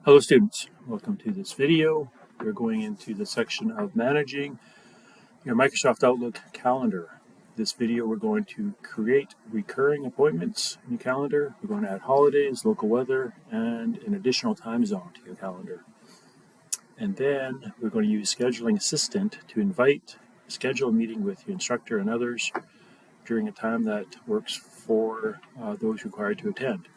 Hello students, welcome to this video. We're going into the section of managing your Microsoft Outlook calendar. This video we're going to create recurring appointments in your calendar. We're going to add holidays, local weather, and an additional time zone to your calendar. And then we're going to use Scheduling Assistant to schedule a meeting with your instructor and others during a time that works for those required to attend.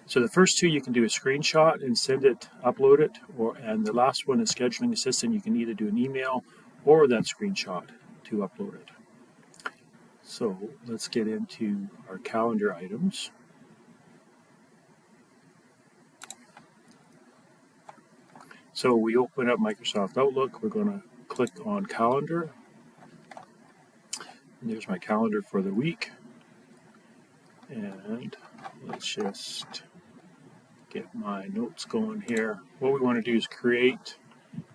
So the first two you can do a screenshot and send it, upload it, and the last one is Scheduling Assistant. You can either do an email or that screenshot to upload it. So let's get into our calendar items. So we open up Microsoft Outlook. We're going to click on Calendar. And there's my calendar for the week. And let's just get my notes going here. What we want to do is create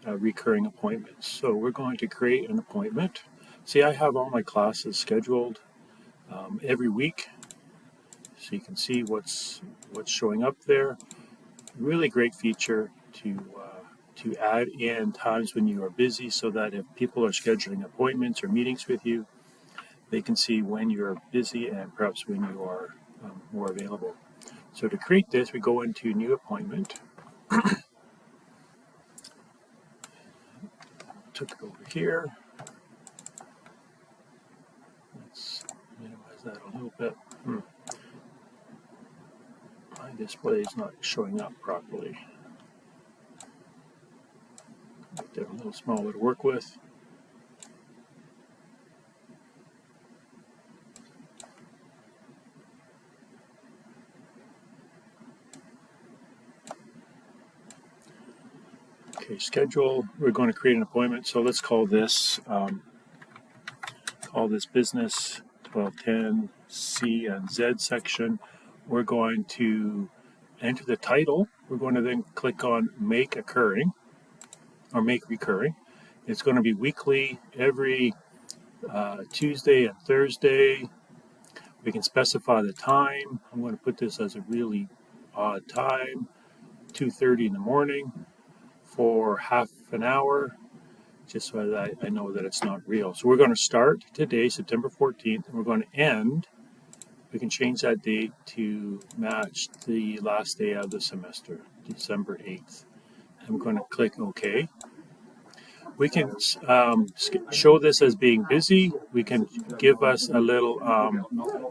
recurring appointments. So we're going to create an appointment. See, I have all my classes scheduled every week, so you can see what's showing up there. Really great feature to add in times when you are busy, so that if people are scheduling appointments or meetings with you, they can see when you're busy and perhaps when you are more available. So to create this, we go into New Appointment. Took it over here. Let's minimize that a little bit. My display is not showing up properly. Make that a little smaller to work with. Okay, schedule. We're going to create an appointment. So let's call this business 1210 C and Z section. We're going to enter the title. We're going to then click on Make Occurring or Make Recurring. It's going to be weekly, every Tuesday and Thursday. We can specify the time. I'm going to put this as a really odd time, 2:30 in the morning, for half an hour, just so that I know that it's not real. So we're going to start today, September 14th, and we're going to end. We can change that date to match the last day of the semester, December 8th. I'm going to click OK. We can show this as being busy. We can give us a little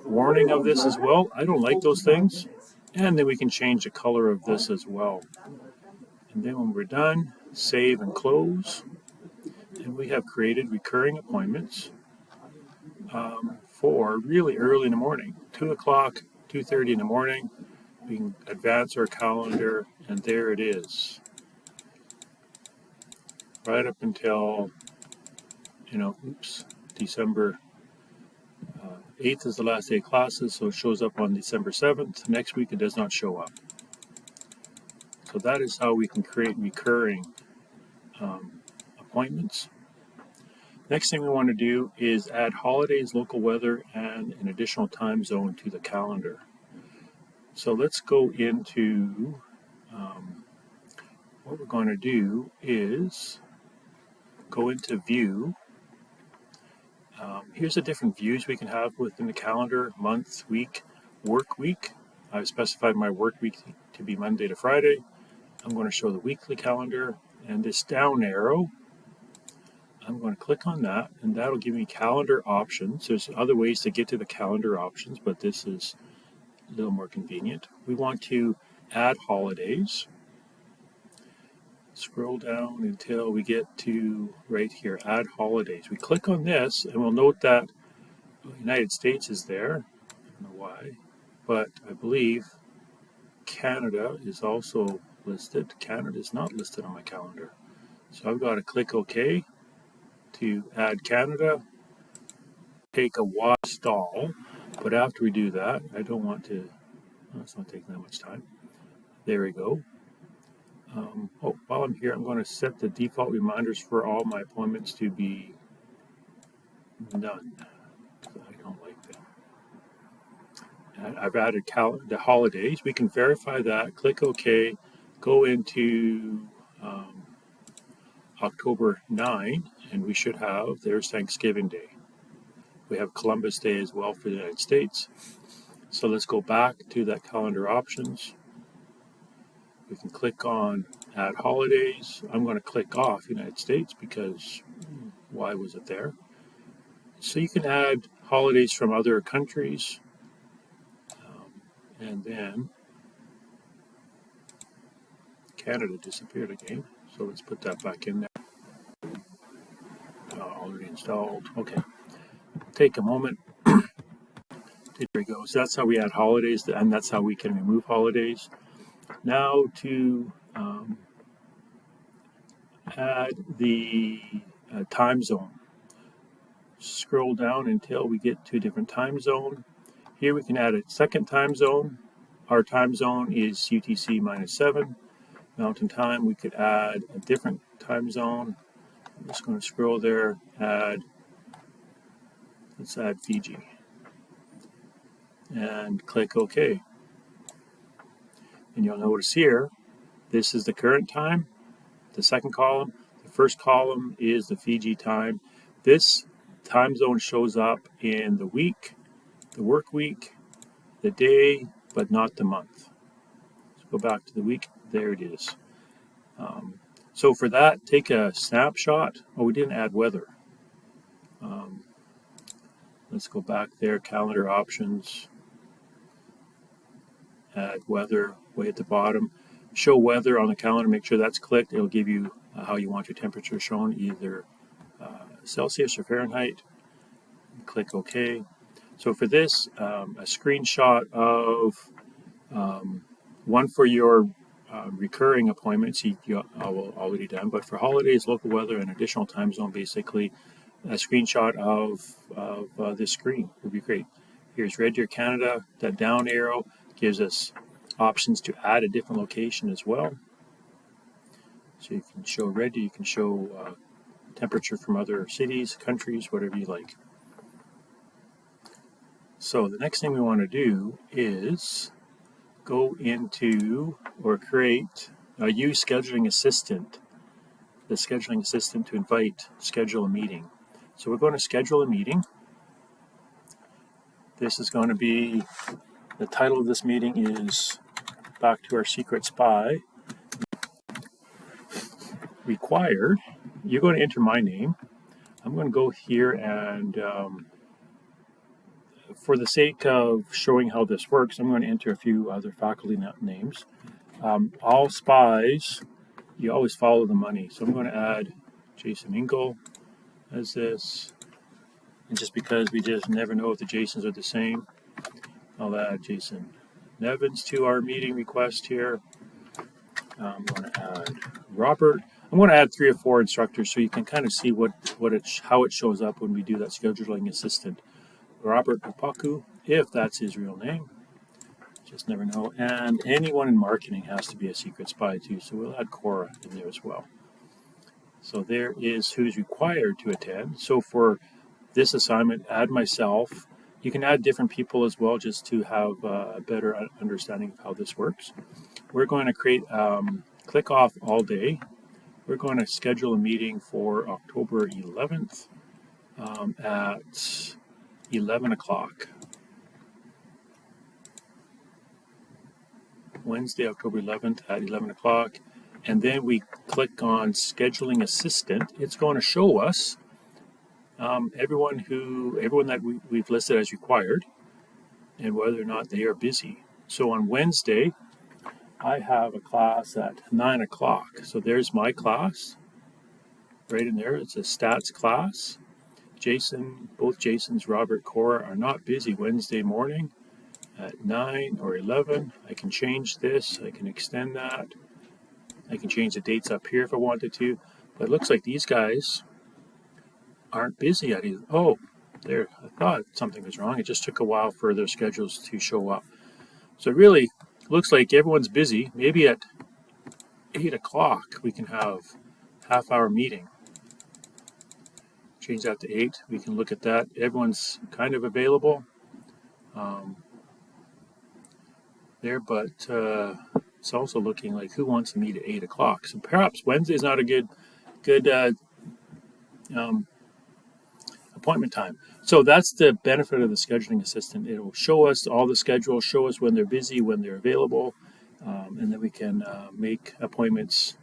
warning of this as well. I don't like those things. And then we can change the color of this as well. And then when we're done, save and close. And we have created recurring appointments for really early in the morning, 2 o'clock, 2:30 in the morning. We can advance our calendar, and there it is. Right up until, December 8th is the last day of classes, so it shows up on December 7th. Next week it does not show up. So that is how we can create recurring appointments. Next thing we want to do is add holidays, local weather, and an additional time zone to the calendar. So let's go into what we're going to do is go into View. Here's the different views we can have within the calendar: month, week, work week. I've specified my work week to be Monday to Friday. I'm going to show the weekly calendar, and this down arrow, I'm going to click on that, and that'll give me calendar options. There's other ways to get to the calendar options, but this is a little more convenient. We want to add holidays. Scroll down until we get to right here, Add Holidays. We click on this, and we'll note that the United States is there. I don't know why, but I believe Canada is also listed. Canada is not listed on my calendar. So I've got to click OK to add Canada. Take a while to install, but after we do that, I don't want to, it's not taking that much time. There we go. While I'm here, I'm going to set the default reminders for all my appointments to be none. I don't like them. And I've added the holidays. We can verify that. Click OK. go into October 9, and we should have, there's Thanksgiving Day. We have Columbus Day as well for the United States. So let's go back to that calendar options. We can click on add holidays. I'm going to click off United States because why was it there? So you can add holidays from other countries. And then Canada disappeared again. So let's put that back in there. Already installed. Okay. Take a moment. There we go. So that's how we add holidays, and that's how we can remove holidays. Now to add the time zone. Scroll down until we get to a different time zone. Here we can add a second time zone. Our time zone is UTC -7. Mountain Time, we could add a different time zone. I'm just going to scroll there, let's add Fiji. And click OK. And you'll notice here, this is the current time, the second column. The first column is the Fiji time. This time zone shows up in the week, the work week, the day, but not the month. So go back to the week. There it is. So for that, take a snapshot. Oh, we didn't add weather. Let's go back there, calendar options, add weather way at the bottom. Show weather on the calendar, make sure that's clicked. It'll give you how you want your temperature shown, either Celsius or Fahrenheit. Click OK. So for this, a screenshot of one for your recurring appointments you already done, but for holidays, local weather, and additional time zone, basically a screenshot of this screen would be great. Here's Red Deer, Canada. That down arrow gives us options to add a different location as well. So you can show Red Deer, you can show temperature from other cities, countries, whatever you like. So the next thing we want to do is go into or create use scheduling assistant, the scheduling assistant to schedule a meeting. So we're going to schedule a meeting. This is going to be, the title of this meeting is Back to Our Secret Spy. Required, you're going to enter my name. I'm going to go here and for the sake of showing how this works, I'm going to enter a few other faculty names. All spies, you always follow the money. So I'm going to add Jason Engel as this. And just because we just never know if the Jasons are the same, I'll add Jason Nevins to our meeting request here. I'm going to add Robert. I'm going to add 3 or 4 instructors so you can kind of see how it shows up when we do that scheduling assistant. Robert Opaku, if that's his real name. Just never know. And anyone in marketing has to be a secret spy too, so we'll add Cora in there as well. So there is who's required to attend. So for this assignment, add myself. You can add different people as well just to have a better understanding of how this works. We're going to create, click off all day. We're going to schedule a meeting for October 11th at 11 o'clock. Wednesday, October 11th at 11 o'clock. And then we click on Scheduling Assistant. It's going to show us everyone that we've listed as required and whether or not they are busy. So on Wednesday, I have a class at 9 o'clock. So there's my class right in there. It's a stats class. Both Jasons, Robert, Cora are not busy Wednesday morning at 9 or 11. I can change this. I can extend that. I can change the dates up here if I wanted to. But it looks like these guys aren't busy yet either. Oh, there. I thought something was wrong. It just took a while for their schedules to show up. So it really looks like everyone's busy. Maybe at 8 o'clock we can have half-hour meeting. Change that to 8. We can look at that. Everyone's kind of available there, but it's also looking like who wants to meet at 8 o'clock. So perhaps Wednesday is not a good appointment time. So that's the benefit of the scheduling assistant. It will show us all the schedules, show us when they're busy, when they're available, and then we can make appointments,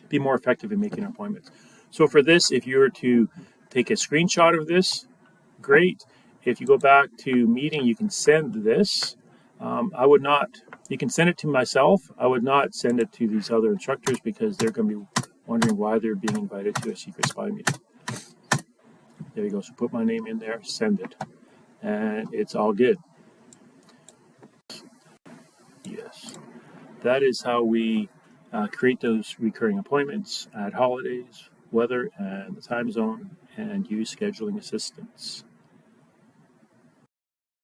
be more effective in making appointments. So for this, if you were to take a screenshot of this, great. If you go back to meeting, you can send this. I would not, you can send it to myself. I would not send it to these other instructors because they're going to be wondering why they're being invited to a secret spy meeting. There you go. So put my name in there, send it, and it's all good. Yes. That is how we create those recurring appointments, add holidays, weather, and the time zone, and use scheduling assistance.